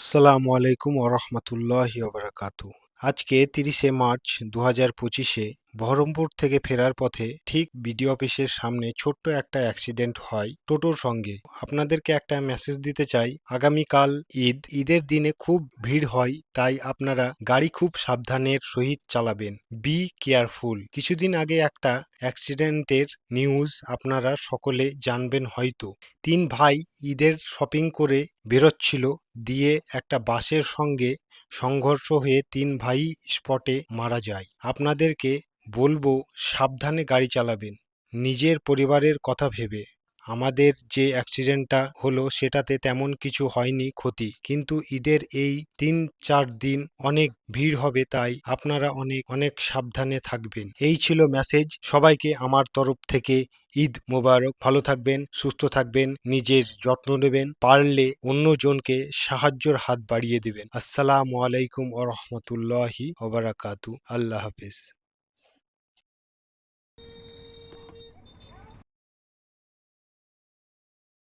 আসসালামু আলাইকুম ওরহমতুল্লাহি ওবারাকাতু। আজকে ৩০শে মার্চ ২০২৫-এ বহরমপুর থেকে ফেরার পথে ঠিক বিডিও অফিসের সামনে ছোট্ট একটা অ্যাক্সিডেন্ট হয় টোটোর সঙ্গে। আপনাদেরকে একটা মেসেজ দিতে চাই, আগামীকাল ঈদের দিনে খুব ভিড় হয়, তাই আপনারা গাড়ি খুব সাবধানের সহিত চালাবেন। Be careful. কিছুদিন আগে একটা অ্যাক্সিডেন্টের নিউজ আপনারা সকলে জানবেন হয়তো। ৩ ভাই ঈদের শপিং করে বেরোচ্ছিল, দিয়ে একটা বাসের সঙ্গে সংঘর্ষ হয়ে ৩ ভাই স্পটে মারা যায়। আপনাদেরকে বলবো সাবধানে গাড়ি চালাবেন, নিজের পরিবারের কথা ভেবে। আমাদের যে অ্যাক্সিডেন্টটা হলো সেটাতে তেমন কিছু হয়নি ক্ষতি, কিন্তু ঈদের এই ৩-৪ দিন অনেক ভিড় হবে, তাই আপনারা অনেক অনেক সাবধানে থাকবেন। এই ছিল মেসেজ। সবাইকে আমার তরফ থেকে ঈদ মোবারক। ভালো থাকবেন, সুস্থ থাকবেন, নিজের যত্ন নেবেন, পারলে অন্যজনকে সাহায্যের হাত বাড়িয়ে দিবেন। আসসালামু আলাইকুম ওয়া রাহমাতুল্লাহি ওয়া বারাকাতু। আল্লাহ হাফেজ।